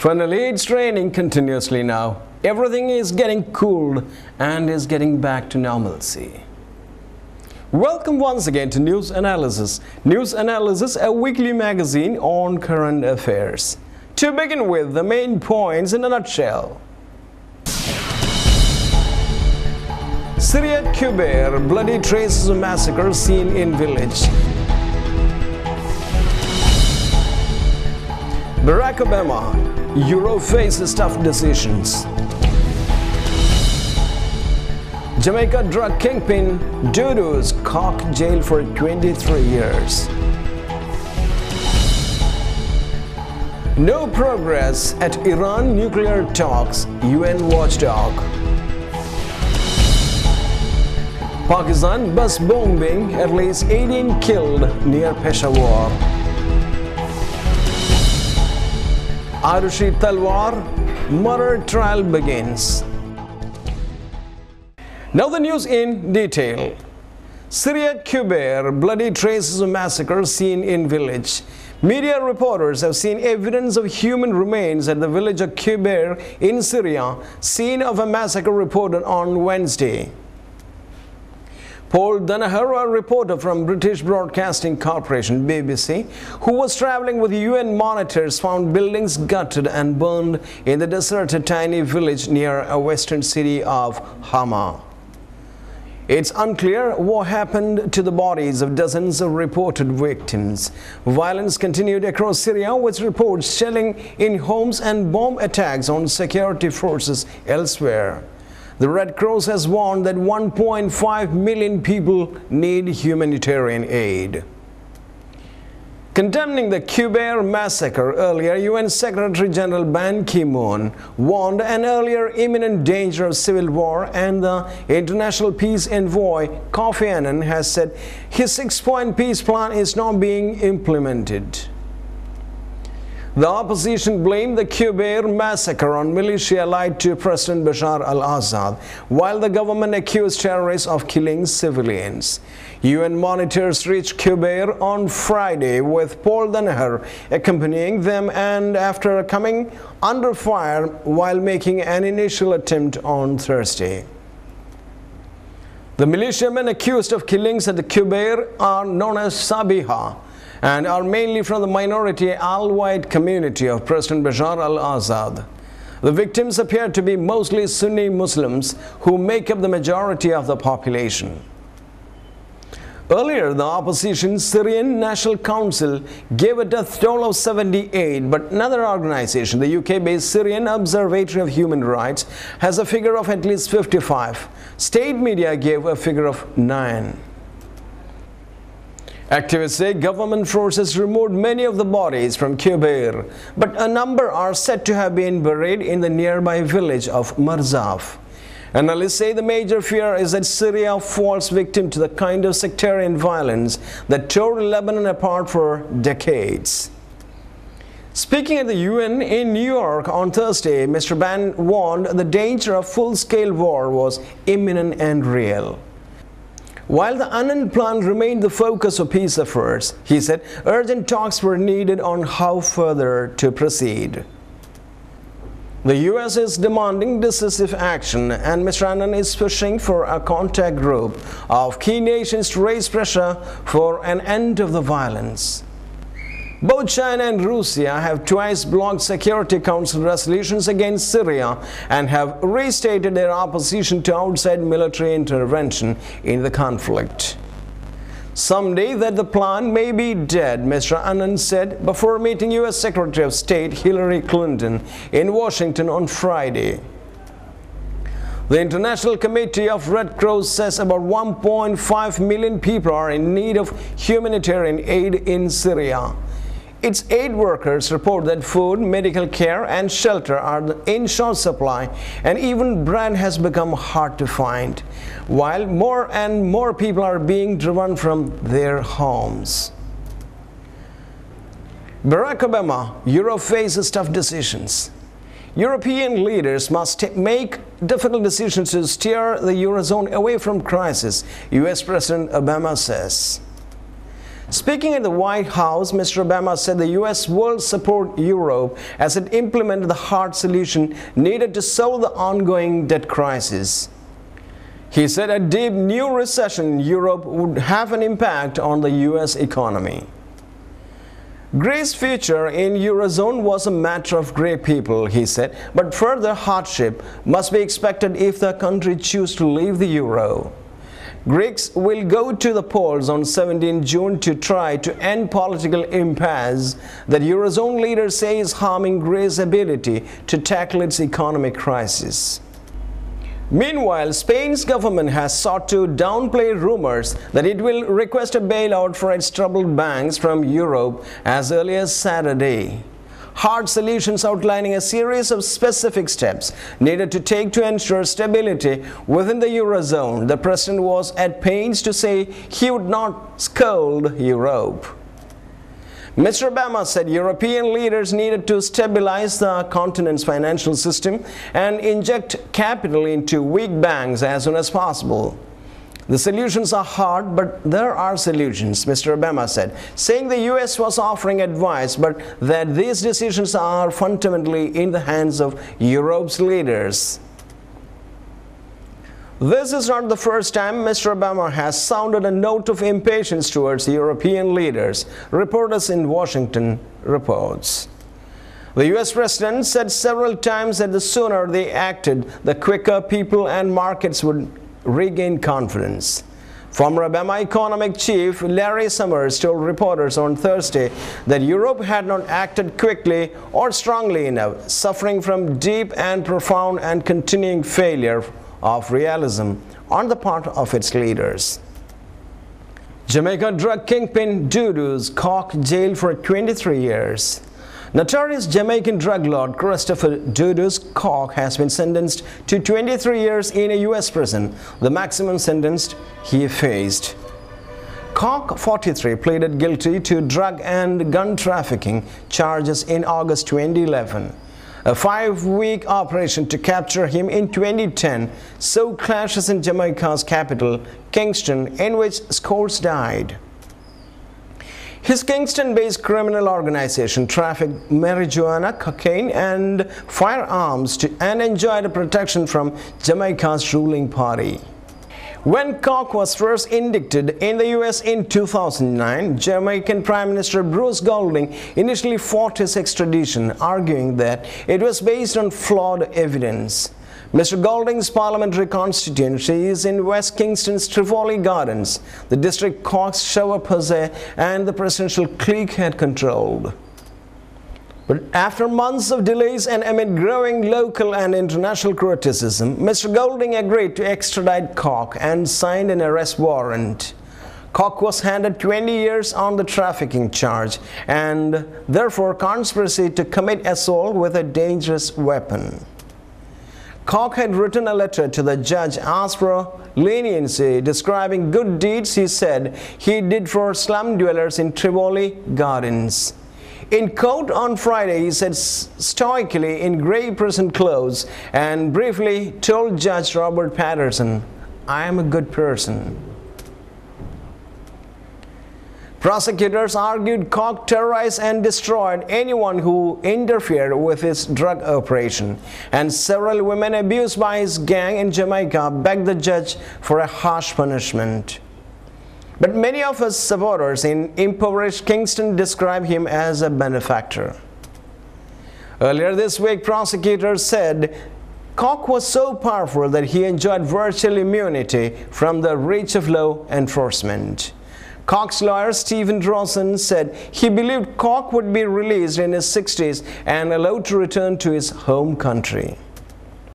Finally, it's raining continuously now. Everything is getting cooled and is getting back to normalcy. Welcome once again to News Analysis. News Analysis, a weekly magazine on current affairs. To begin with, the main points in a nutshell. Syria at Kubair, bloody traces of massacre seen in village. Barack Obama, Europe faces tough decisions. Jamaica drug kingpin Dudu's cock jailed for 23 years. No progress at Iran nuclear talks, UN watchdog. Pakistan bus bombing, at least 18 killed near Peshawar. Arushi Talwar, murder trial begins. Now the news in detail. Syria at Kubair, bloody traces of massacre seen in village. Media reporters have seen evidence of human remains at the village of Kubair in Syria, scene of a massacre reported on Wednesday. Paul Danaher, a reporter from British Broadcasting Corporation (BBC), who was traveling with UN monitors, found buildings gutted and burned in the deserted tiny village near a western city of Hama. It's unclear what happened to the bodies of dozens of reported victims. Violence continued across Syria, with reports shelling in homes and bomb attacks on security forces elsewhere. The Red Cross has warned that 1.5 million people need humanitarian aid. Condemning the Kubair massacre earlier, UN Secretary General Ban Ki-moon warned an earlier imminent danger of civil war, and the international peace envoy Kofi Annan has said his six-point peace plan is not being implemented. The opposition blamed the Kubair massacre on militia allied to President Bashar al-Assad, while the government accused terrorists of killing civilians. UN monitors reached Kubair on Friday, with Paul Danaher accompanying them, and after coming under fire while making an initial attempt on Thursday. The militiamen accused of killings at the Kubair are known as Sabiha and are mainly from the minority Alawite community of President Bashar al-Assad. The victims appear to be mostly Sunni Muslims, who make up the majority of the population. Earlier, the opposition Syrian National Council gave a death toll of 78, but another organization, the UK-based Syrian Observatory of Human Rights, has a figure of at least 55. State media gave a figure of 9. Activists say government forces removed many of the bodies from Kubair, but a number are said to have been buried in the nearby village of Marzaf. Analysts say the major fear is that Syria falls victim to the kind of sectarian violence that tore Lebanon apart for decades. Speaking at the UN in New York on Thursday, Mr. Ban warned the danger of full-scale war was imminent and real. While the Annan plan remained the focus of peace efforts, he said urgent talks were needed on how further to proceed. The US is demanding decisive action, and Mr. Annan is pushing for a contact group of key nations to raise pressure for an end of the violence. Both China and Russia have twice blocked Security Council resolutions against Syria and have restated their opposition to outside military intervention in the conflict. Someday that the plan may be dead, Mr. Annan said before meeting US Secretary of State Hillary Clinton in Washington on Friday. The International Committee of Red Cross says about 1.5 million people are in need of humanitarian aid in Syria. Its aid workers report that food, medical care, and shelter are in short supply, and even bread has become hard to find, while more and more people are being driven from their homes. Barack Obama, Europe faces tough decisions. European leaders must make difficult decisions to steer the Eurozone away from crisis, US President Obama says. Speaking at the White House, Mr. Obama said the U.S. will support Europe as it implemented the hard solution needed to solve the ongoing debt crisis. He said a deep new recession in Europe would have an impact on the U.S. economy. Greece's future in Eurozone was a matter of great people, he said, but further hardship must be expected if the country chooses to leave the Euro. Greeks will go to the polls on 17 June to try to end political impasse that Eurozone leaders say is harming Greece's ability to tackle its economic crisis. Meanwhile, Spain's government has sought to downplay rumors that it will request a bailout for its troubled banks from Europe as early as Saturday. Hard solutions outlining a series of specific steps needed to take to ensure stability within the Eurozone. The president was at pains to say he would not scold Europe. Mr. Obama said European leaders needed to stabilize the continent's financial system and inject capital into weak banks as soon as possible. The solutions are hard, but there are solutions, Mr. Obama said, saying the U.S. was offering advice, but that these decisions are fundamentally in the hands of Europe's leaders. This is not the first time Mr. Obama has sounded a note of impatience towards European leaders, reporters in Washington reports. The U.S. president said several times that the sooner they acted, the quicker people and markets would regain confidence. Former Obama economic chief Larry Summers told reporters on Thursday that Europe had not acted quickly or strongly enough, suffering from deep and profound and continuing failure of realism on the part of its leaders. Jamaica drug kingpin Dudu's Cork jailed for 23 years. Notorious Jamaican drug lord Christopher Dudu's Cork has been sentenced to 23 years in a U.S. prison, the maximum sentence he faced. Cork, 43, pleaded guilty to drug and gun trafficking charges in August 2011. A 5-week operation to capture him in 2010 saw clashes in Jamaica's capital, Kingston, in which scores died. His Kingston-based criminal organization trafficked marijuana, cocaine, and firearms and enjoyed protection from Jamaica's ruling party. When Cork was first indicted in the U.S. in 2009, Jamaican Prime Minister Bruce Golding initially fought his extradition, arguing that it was based on flawed evidence. Mr. Golding's parliamentary constituency is in West Kingston's Tivoli Gardens, the district Cork's Shower Posay and the presidential clique had controlled. But after months of delays and amid growing local and international criticism, Mr. Golding agreed to extradite Cork and signed an arrest warrant. Cork was handed 20 years on the trafficking charge and therefore conspiracy to commit assault with a dangerous weapon. Cork had written a letter to the judge asking for leniency, describing good deeds he said he did for slum dwellers in Tivoli Gardens. In court on Friday, he sat stoically in grey prison clothes and briefly told Judge Robert Patterson, "I am a good person." Prosecutors argued Cork terrorized and destroyed anyone who interfered with his drug operation, and several women abused by his gang in Jamaica begged the judge for a harsh punishment. But many of his supporters in impoverished Kingston describe him as a benefactor. Earlier this week, prosecutors said Cork was so powerful that he enjoyed virtual immunity from the reach of law enforcement. Cork's lawyer Stephen Drawson said he believed Cork would be released in his 60s and allowed to return to his home country.